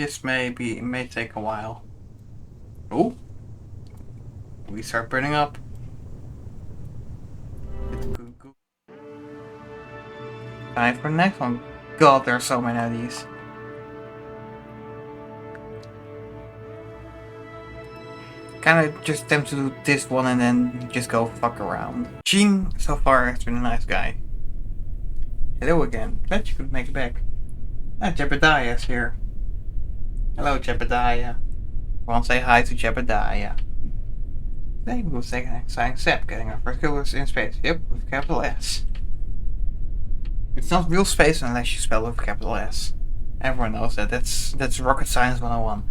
This may take a while. Oh, we start burning up. Time for the next one. God, there are so many of these. Kinda just attempt to do this one and then just go fuck around. Gene, so far, has been a nice guy. Hello again. Glad you could make it back. Jebediah's here. Hello, Jebediah. Want to say hi to Jebediah. Today we will take an exciting step, getting our first killers in space. Yep, with capital S. It's not real space unless you spell it with capital S. Everyone knows that. That's rocket science 101.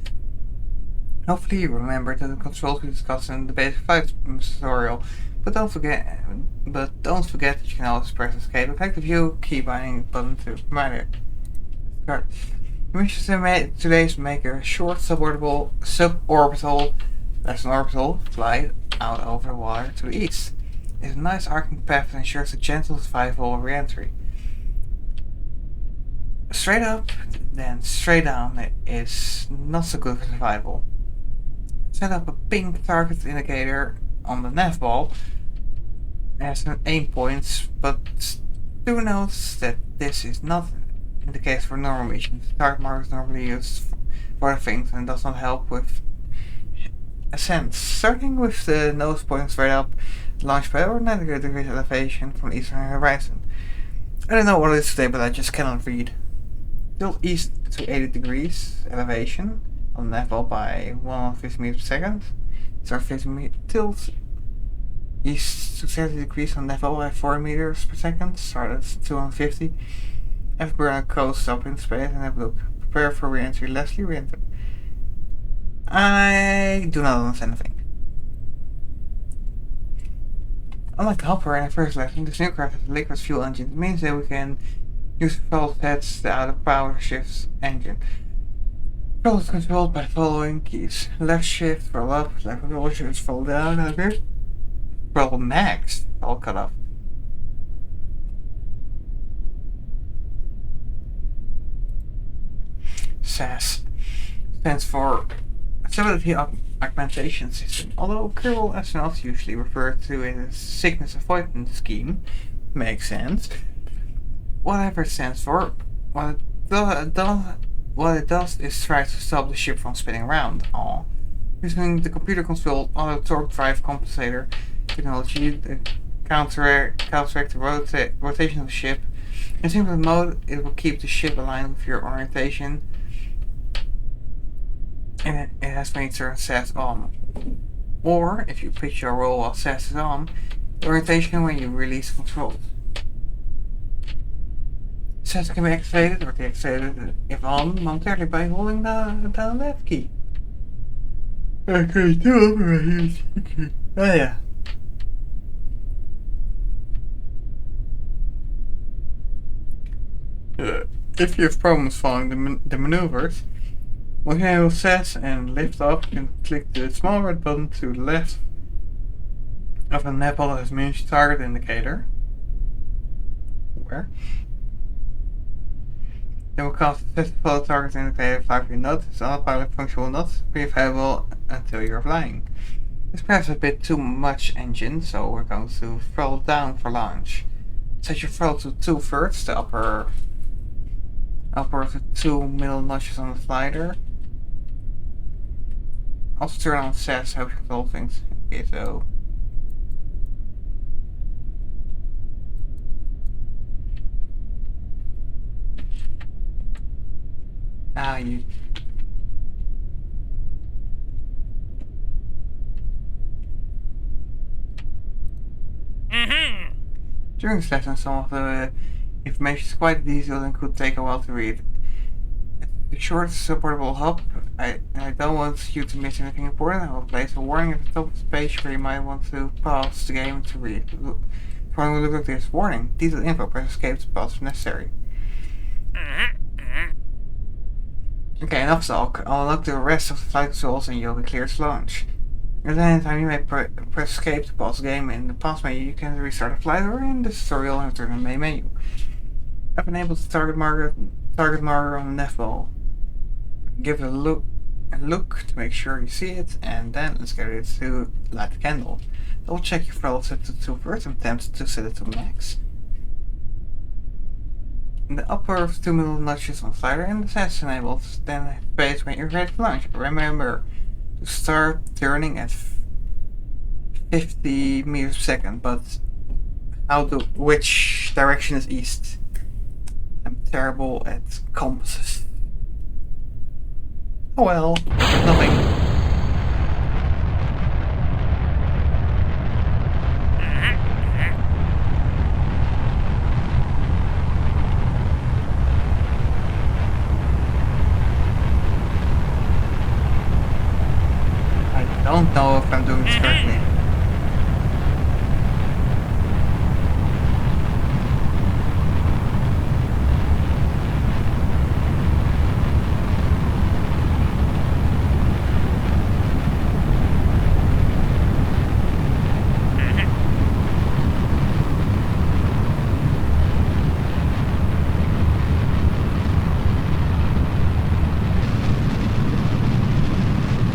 Hopefully you remember the controls we discussed in the basic 5 tutorial, but don't forget that you can always press escape and click the view key binding button to remind it. The mission today is to make a short suborbital, that's an orbital, flight out over the water to the east. It's a nice arcing path that ensures a gentle survival re-entry. Straight up, then straight down is not so good for survival. Set up a pink target indicator on the nav ball as an aim point, but do note that this is not the case for normal missions. Target marker is normally used for other things and does not help with ascent. Starting with the nose pointing straight up, launch by over 90 degrees elevation from the eastern horizon. I don't know what it is today, but I just cannot read. Tilt east to 80 degrees elevation on the nav ball by 150 meters per second. Start 50 tilt east to 30 degrees on nav ball by 4 meters per second. Start at 250. Have burn a coast up in space and have a look. Prepare for re-entry. Leslie re-enter. I do not understand a thing. Unlike the hopper in the first lesson, this new craft has a liquid fuel engine. It means that we can use the throttle heads the out of power shifts engine. Throttle is controlled by the following keys. Left shift, throttle up, left control shift, throttle down, and here. Throttle max, all cut off. SAS stands for Stability Augmentation System. Although Kerbal astronauts usually refer to it as sickness avoidance scheme, makes sense. Whatever it stands for, what it does is try to stop the ship from spinning around. Using the computer-controlled auto torque drive compensator technology to counteract the rotation of the ship. In simple mode, it will keep the ship aligned with your orientation, and it has made certain SAS on. Or, if you pitch your roll while SAS is on, the orientation when you release controls. SAS can be activated or deactivated if on momentarily by holding the left key. Okay, two operations. Okay. Oh yeah. If you have problems following the maneuvers, when you enable SAS and lift up, you can click the small red button to the left of the nav ball as means target indicator. Where? Then we'll cast the follow target indicator 5 note. This autopilot function will not be available until you're flying. This perhaps a bit too much engine, so we're going to throttle down for launch. Set your throttle to 2/3, the upper of the 2 middle notches on the slider. Also turn on SAS, helps you control things. Okay, so you during this lesson, some of the information is quite detailed and could take a while to read. The short supportable hub, I don't want you to miss anything important. I will place a warning at the top of the page where you might want to pause the game to read. Before we look at this warning, detailed info, press escape to pause if necessary. Okay, enough talk. I'll unlock the rest of the flight controls and you'll be cleared to launch. At any time you may press escape to pause the game. In the pause menu you can restart the flight, or in the tutorial and return to the main menu. I've enabled the target marker on the nav ball. give it a look to make sure you see it, and then let's get ready to light the candle. Double check your throttle set to 2/3 and attempt to set it to max. In the upper of 2 middle notches on slider and the SAS enabled, then space when you're ready to launch. Remember to start turning at 50 meters per second, but which direction is east? I'm terrible at compasses. Oh well, nothing. I don't know if I'm doing this correctly.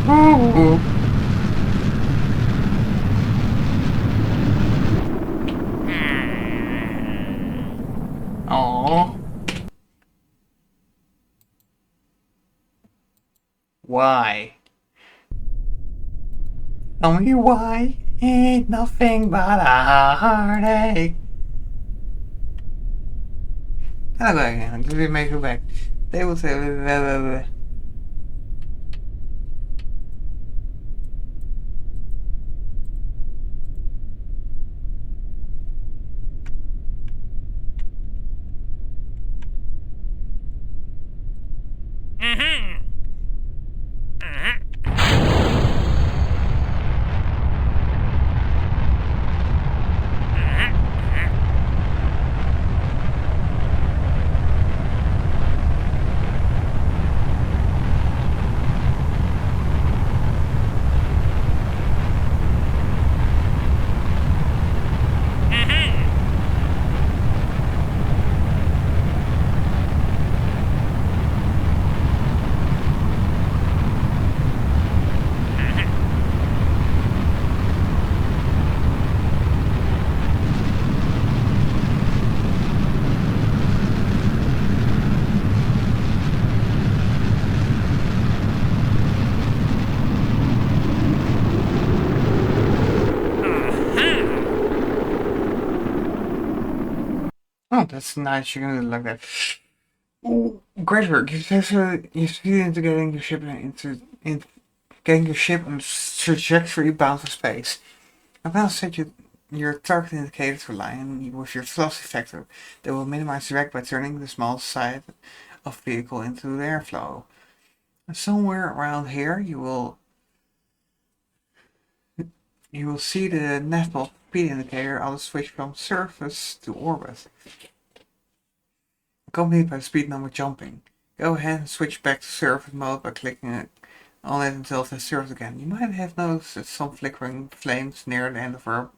Ooh. Aww. Why? Tell me why? Ain't nothing but a heartache. I'll go again. Let me make it back. They will say blah, blah, blah. Oh, that's nice. You're gonna do it like that. Ooh, great work. You succeeded into getting your ship getting your ship on trajectory bound for space. I've now set your target indicator to line with your velocity factor that will minimize drag by turning the small side of the vehicle into the airflow. Somewhere around here you will see the nav speed indicator on the switch from surface to orbit, accompanied by speed number jumping. Go ahead and switch back to surface mode by clicking on it until it has surface again. You might have noticed some flickering flames near the end of our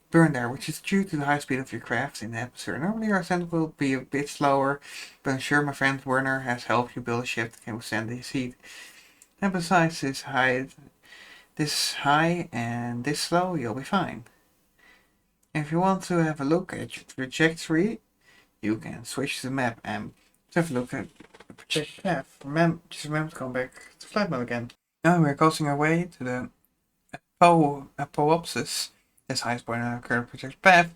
burn there, which is due to the high speed of your craft in the atmosphere. Normally our ascent will be a bit slower, but I'm sure my friend Werner has helped you build a ship that can withstand this heat. And besides this high and this slow, you'll be fine. If you want to have a look at your trajectory, you can switch the map and have a look at the projected path. Just remember to come back to flight mode again. Now we're coasting our way to the Apoapsis, this highest point on our current projected path.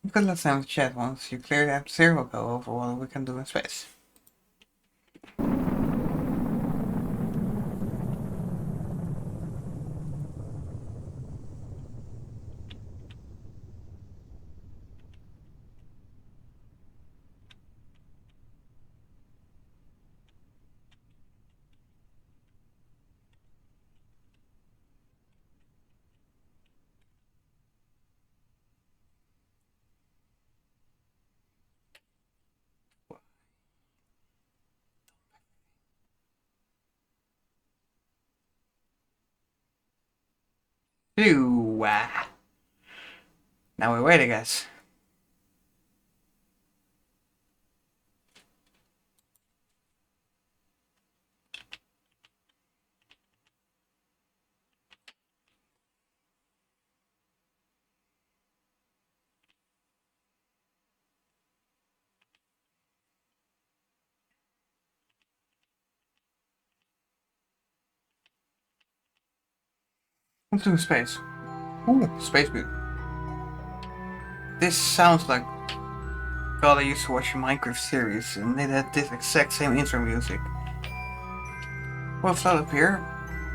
You could let them chat once you clear the atmosphere. We'll go over what we can do in space. Phew. Now we wait, I guess. Into space. Ooh, space boot. This sounds like God I used to watch a Minecraft series and they had this exact same intro music. What's up here?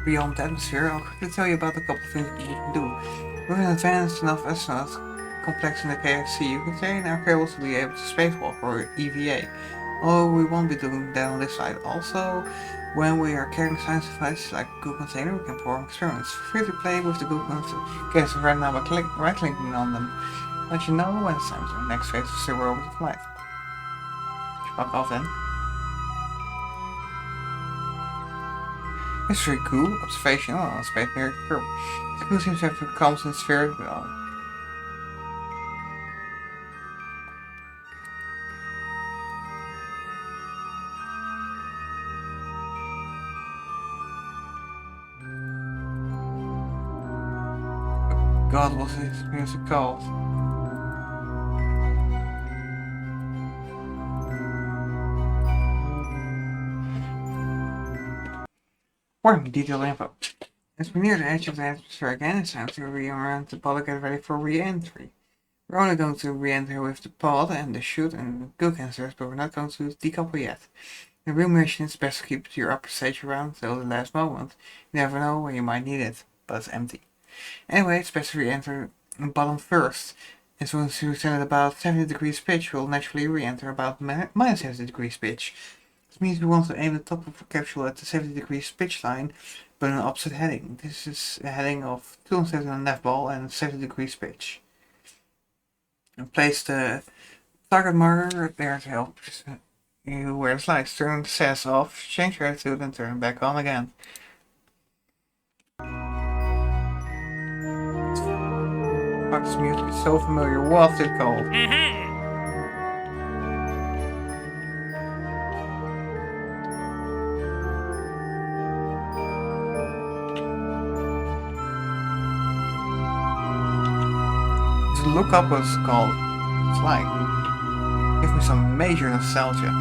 Beyond the atmosphere, I'll quickly tell you about a couple of things you can do. With an advanced enough astronaut complex in the KFC, you can train our cables to be able to spacewalk or EVA. Oh, we won't be doing that on this side. Also, when we are carrying science devices like a Goo container, we can perform experiments. Free to play with the Goo containers right now by right-clicking on them. Let you know when it's time to the next phase of Suborbital flight. Fuck off then. History Goo, observation on space near Kerbal. The Goo seems to have a constant sphere. God, what's his music called? Warning, detailed info. As we near the edge of the atmosphere again, it's time to rearrange the pod and get ready for re-entry. We're only going to re-enter with the pod and the chute and the Goo canisters, but we're not going to decouple yet. In real mission, it's best to keep your upper stage around until the last moment. You never know when you might need it, but it's empty. Anyway, it's best to re-enter the bottom first. As soon as we return at about 70 degrees pitch, we'll naturally re-enter about minus 70 degrees pitch. This means we want to aim the top of the capsule at the 70 degrees pitch line, but in an opposite heading. This is a heading of 270 on the left ball and 70 degrees pitch. And place the target marker there to help you wear the slides. Turn the SAS off, change your attitude, and turn it back on again. Fuck, this music is so familiar. What's it called? Look up what it's called. It's like, give me some major nostalgia.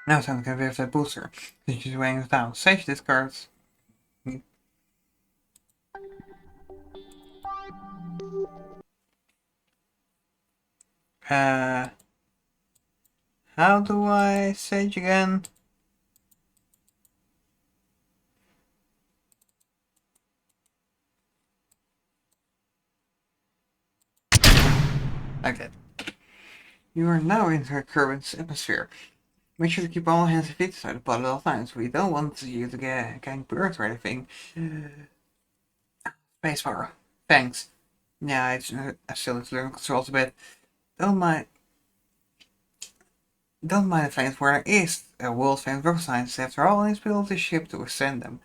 Now it's time to get rid of that booster. Since she's weighing us down. Save these cards. How do I sage again? Like that. You are now in her Kerbin's atmosphere. Make sure to keep all hands and feet inside the pod at all times. We don't want you to get burnt or anything. Spacebar. Thanks. Yeah, I still need to learn controls a bit. Don't mind the flames where there is a world famous rocket scientist after all, and he's built this ship to withstand them.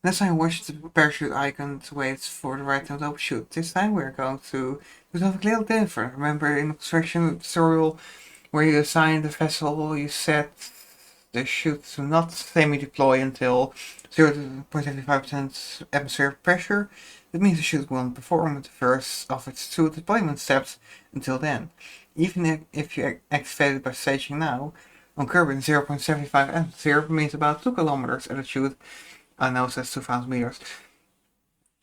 Next time watch the parachute icon to wait for the right time to shoot. This time we're going to do something a little different. Remember in the construction tutorial where you assign the vessel, you set the chute to not semi-deploy until 0.75% atmospheric pressure. That means the chute won't perform the first of its 2 deployment steps until then. Even if you activate it by staging now, on Kerbal 0.75 atmosphere means about 2 kilometers altitude, I know that's 2,000 meters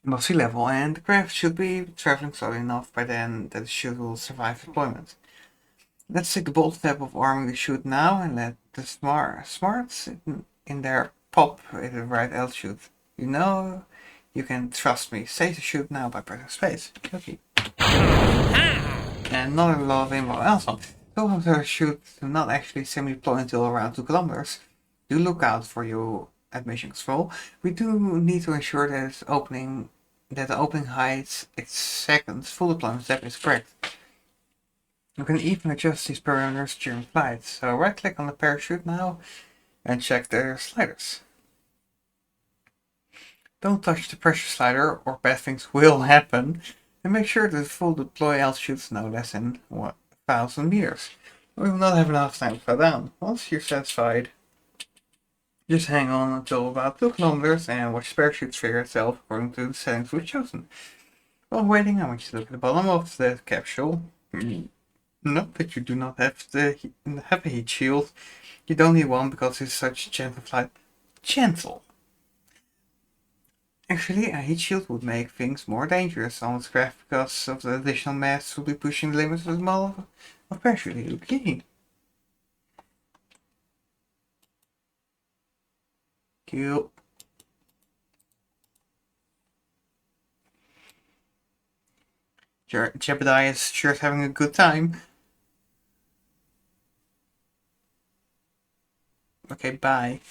above sea level, and the craft should be traveling slowly enough by then that the chute will survive deployment. Let's take the bold step of arming the chute now and let the smarts in there pop at the right altitude. You know you can trust me. Save the chute now by pressing space. Okay. And another law of info also. So if the chute do not actually semi-deploy until around 2 kilometers, do look out for you at mission control. We do need to ensure that the opening height its second full deployment step is correct. You can even adjust these parameters during flight. So right click on the parachute now and check the sliders. Don't touch the pressure slider or bad things will happen. And make sure that the full deploy altitude is no less than 1,000 meters. We will not have enough time to slow down. Once you're satisfied, just hang on until about 2 kilometers and watch the parachute trigger itself according to the settings we've chosen. While waiting, I want you to look at the bottom of the capsule. Note that you do not have a heat shield. You don't need one because it's such a gentle flight. Gentle. Actually, a heat shield would make things more dangerous on this craft because of the additional mass will be pushing the limits of the model of parachute. Okay. Cool. Jebediah is sure having a good time. Okay, bye.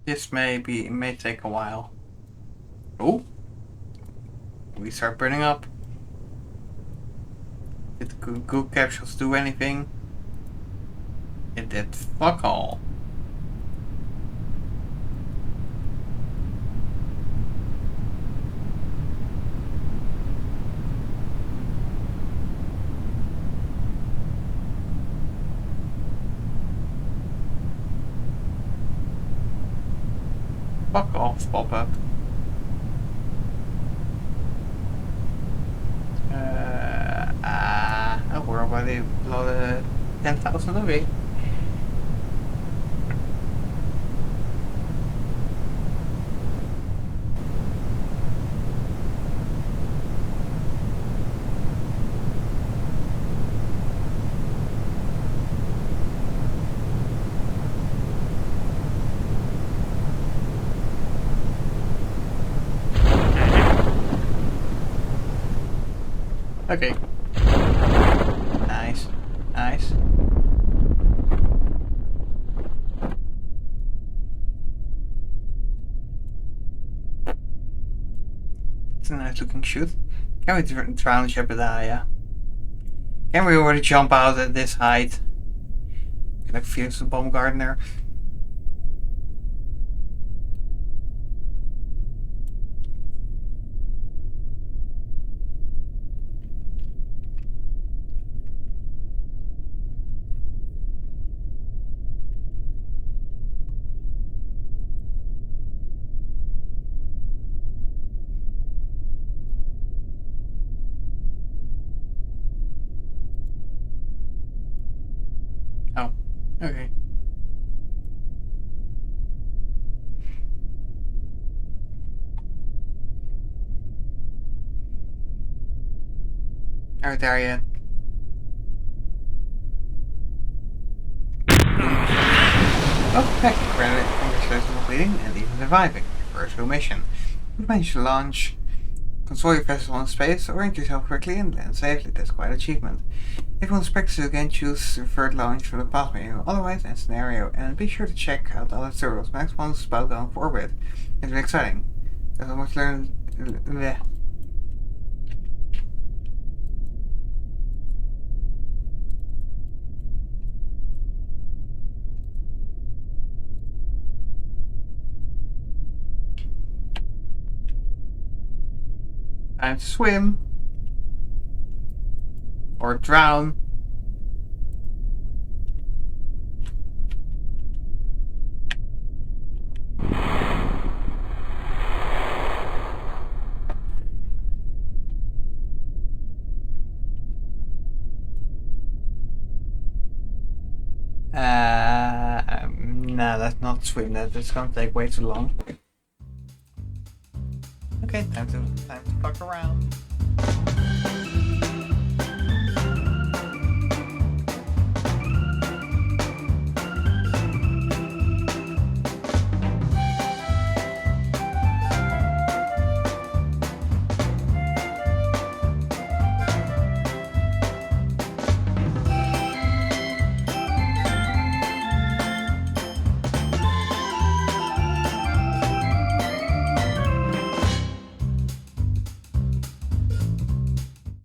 This may take a while. Oh, we start burning up. Did the goo capsules do anything? It did fuck all. Fuck off, pop-up. We're already below the 10,000 away. Okay. Nice. Nice. It's a nice looking shoot. Can we drown Jebediah? Can we already jump out at this height? Can I feel the bomb gardener? Oh, okay. Alright, there yet. Oh, heck, congratulations on completing and even surviving your first real mission. You've managed to launch, control your vessel in space, orient yourself quickly and land safely. That's quite an achievement. If you want to practice again, choose the third launch from the path menu, otherwise end scenario, and be sure to check out other tutorials. My next one's about going for orbit. It's really exciting. There's so much to learn. Time to swim. Or drown. Nah, that's not swim. That's gonna take way too long. Okay, time to fuck around.